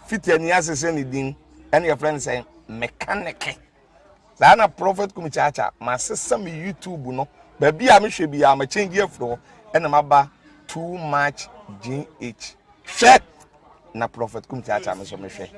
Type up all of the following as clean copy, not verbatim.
fiti ni asese ni din and your friend say mechanic na prophet kumichacha ma sesa me YouTube no ba bia me hwe bia ma change afro and ma ba too much GH hwe na prophet kumichacha me so me hwe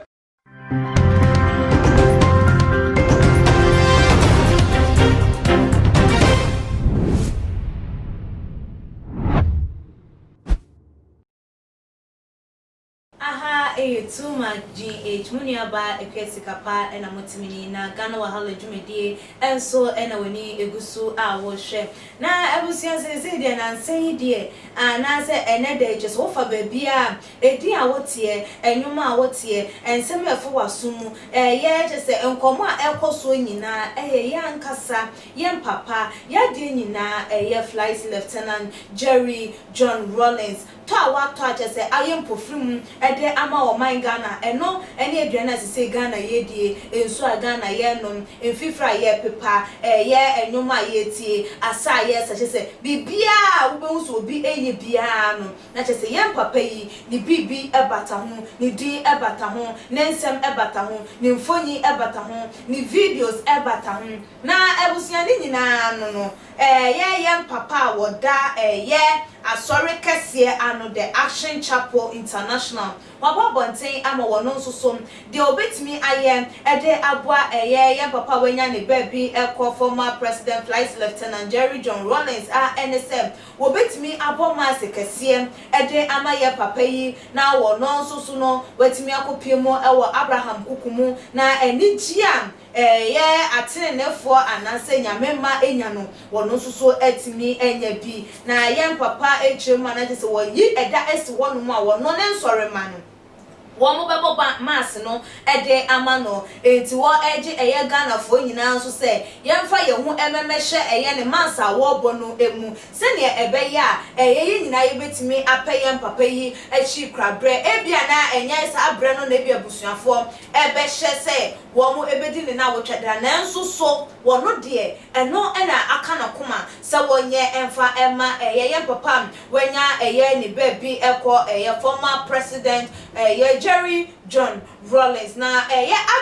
too much GH Muniaba Ekesikapa and Amotimini na Ghana Wahala Jumedi and so Enawani Egusu Awoshe. Na Ebusia says and say dear and I say another just offer babia a dear what here and Yuma what here and send me for Wasumu yeah just say Unkoma Elko Swinina a young Casa young papa ya dinina a year flies Lieutenant Jerry John Rollins Tawa touches I am perfume a day ama o my Ghana and no any adriana say Ghana ye die in so Ghana ye nom in fifra ye pepa ye and Yuma ye asa yes such as say bibia wo be any bia no na say yam papa yi ni bibi ebata ho ni din ebata ho nensem ebata ho ni mfoni ebata ho ni videos ebata ho na ebusia ni nyina no ye yam papa woda ye asori kese ano the Action Chapel International Baba Bonten ama wono nsosom de obetimi aye ede aboa ye papa wanya ne baby former president Vice Lieutenant Jerry John Rollins NSM obetimi aboma sekese ede ama ye papa yi na wono nsoso no wetimi akopimo ewo Abraham Kukumu na enigia ye atenefo anase nyamema enya no wono nsoso etimi enya bi na ye papa echema na se wo yi eda esi wono mu a wono ne nsore ma no Womo bebo mass no ede amano enti wo eje eye Ghana fo nyina nso se yemfa ye hu ememehye eye ne mass a wo bono emu se ne ebe ya eye nyina ye betimi apeye mpapa yi achi krabre ebia na enya isa abre no na ebia busuafo ebe hye se womo ebedi ne na wo tweda na nso so wono de eno na aka na koma se wonye emfa ema eye mpapa wenya eye ne baby eye former president Jerry John Rollins na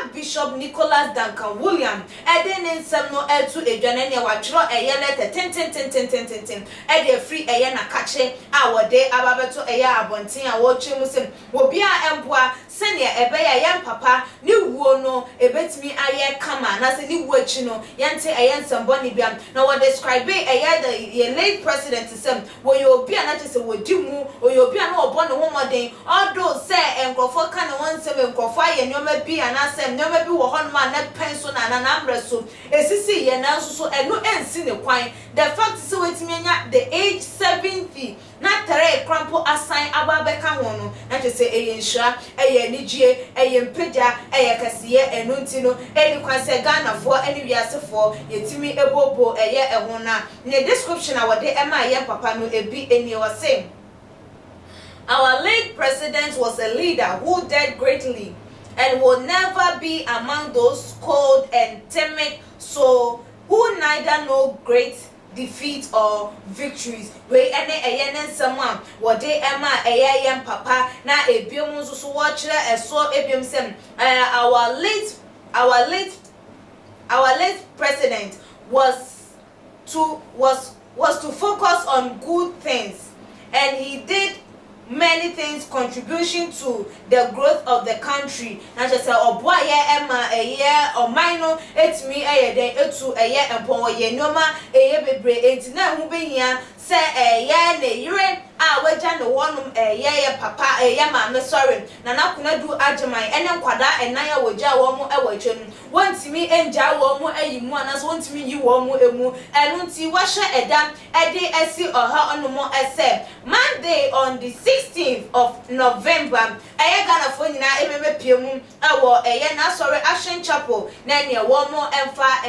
Archbishop Nicholas Duncan William eden nsem no etu edwane ne watwro letter ten ede free na kache a wode ababeto abonten a wo twemu sem obi a emboa sene ebe ya papa ni wuo no ebetimi aye kama na se ni wuo achi no yente nsembo ni bia na wo describe the late president sem wo yo obi a na chese wodi mu oyo obi a na obo ne homoden odo se enkrofo ka ne won se enkrofo aye nyoma bi anasem nyoma bi wo hono ma na penso na amreso esisi ye na nso eno ensi ne kwan the fact se wetimi anya the age 70 na tere crampo assign ababeka ho no na chese nhira nigie mpeda kasiye eno ntino eni kwase Ghana fo eni wiasefo yetimi ebobo eho na ne description awode ema ye papa no ebi eni wase. Our late president was a leader who did greatly and will never be among those cold and timid, so who neither know great defeat or victories. We ene someone what they ema yam papa na ebiom so watch so ebiom sem our late president was to focus on good things, and he did many things contribution to the growth of the country. Na just say oboa ye ema o maino etimi den etu empon ye nyoma bebre enti na hu behia se ne yire a waja no wonum papa ma me sorry na nakuna du ajeman ene nkwada enan ya waja wo mu ewatwem wontimi enja wo mu ayimu anaso wontimi yi wo mu emu enu nti wahye eda ede esi oha onomo ese Monday on the 16th of November Ghana fo nyina ememepiemu ewo na sorry Action Chapel na ne wo mu emfa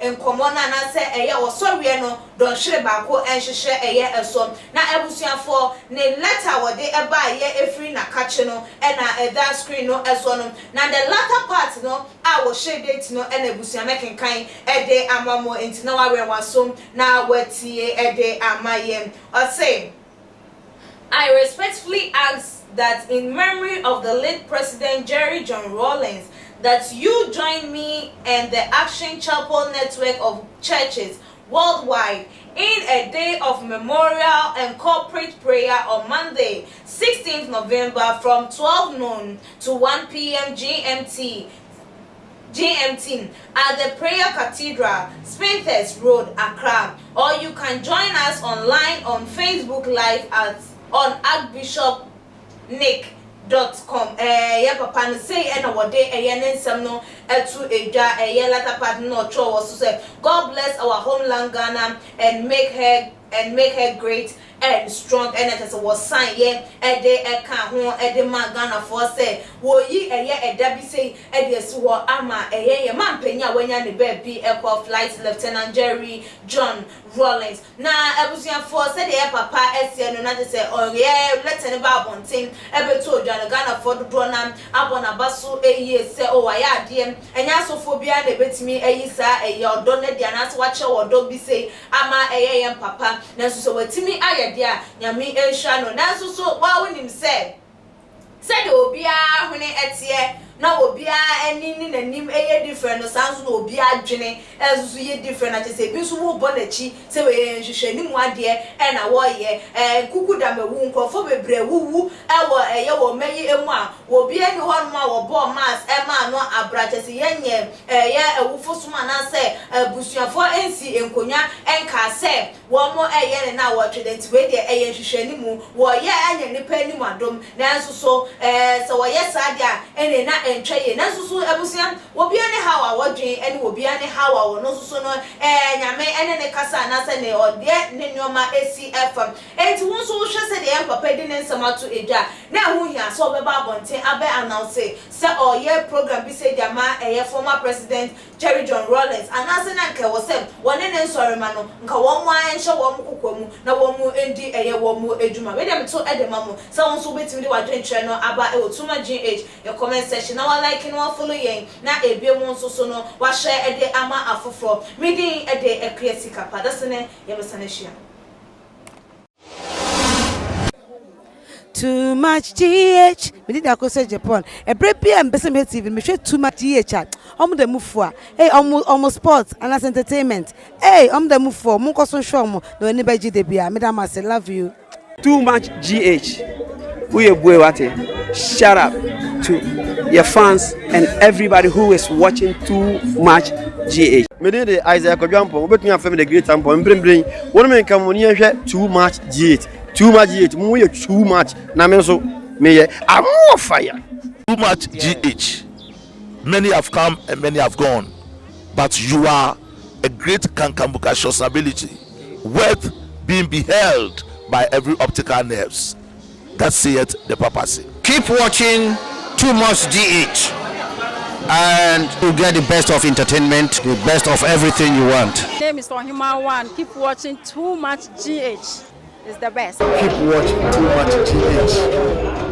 enkomo na na se wo sorry no don hwere baako enhwehwe eso na ebusuafo ne letter wode eba efri na kache no na that screen no eso no na the latter part no a wo share date no na ebusuam kenkan ede amamo enti na wawe wasom na watie ede amaye. I say I respectfully ask that in memory of the late President Jerry John Rawlings, that you join me and the Action Chapel network of churches worldwide in a day of memorial and corporate prayer on Monday, 16th November from 12 noon to 1 p.m. GMT at the Prayer Cathedral, Spinthurst Road, Accra. Or you can join us online on Facebook Live on archbishopnick.com. Yeah, papa no say and what day nsem no etu eja latter part no cho was say God bless our homeland Ghana and make her great and strong, and it was sign ye a day a can ho e de Ghana for say wo yi a dabi say e de so ama ye man penya wanya ne baby airport flight Lieutenant Jerry John Rawlings na abusuan for say the papa ese no na say oh yeah let any ba bonten e be to Ghana for do na abona baso ye say oh aya de enya sofo bia na betimi ayi sa e odo na dia na so wa che odo bi say ama ye papa na so watimi aye dia nyame ehwa no na so wa wonim say de obia hune etie na obia eni ni nanim eye different no sanso no obia adwene esusu ye different na say bi so wo bonachi say we hwehwe ni mu ade e na wo ye kuku da mawu nkofo bebre wuwu ewo eye wo meyi emu a obia ni ho no a wo bo mass e ma no abrache say yenye eye ewufo suma na say busuafo ensi enkonya enka say wo mo eye na wo twedenti we de eye hwehwe ni mu wo ye anya nipa ni mu adom na so so wo ye sadia ene na entwaye na susu ebusian obia ne hawa wadwen ene obia ne hawa wo no susu no nyame ene ne kasa na se ne ode ne nyoma ACFM enti won so hwe se de papa di ne nsamato eja na hu hia so obeba abonten abe announce se oye program bi se jama former president Jerry John Rawlings anase na nke wo se wone ne nsori ma no nka won mo anhye won kokwamu na won mu endi won mu edwuma we dem to edema mu se won so betimi de wadwen tre no aba otuma GH your comment section na wa like no follow yen na ebie mu nso so no wa share ede ama afoforo reading ede ekriesi kapa dasene yebesane hia. Too much GH. We did that say Japan. A break PM Besame TV. Me share too much GH. The move for. Hey, almost sports and as entertainment. Hey, the move for. Munko so show mo. No anybody GDB. Madam I say love you. Too much GH. We boy wate. Shout out to your fans and everybody who is watching Too Much GH. Me dey the Isaiah Kodwampo. We betumi afem the great tempo. Mbrenbren. Wonu me nka mo ni ehwe Too Much GH. Too much GH. Mu ye too much. Na me so me ye am on fire. Too much GH. Many have come and many have gone, but you are a great Kankambuka ability, worth being beheld by every optical nerves. That saith the papacy. Keep watching Too Much GH, and you get the best of entertainment, the best of everything you want. My name is Ohima One. Keep watching Too Much GH. It's the best. Keep watching Too Much GH.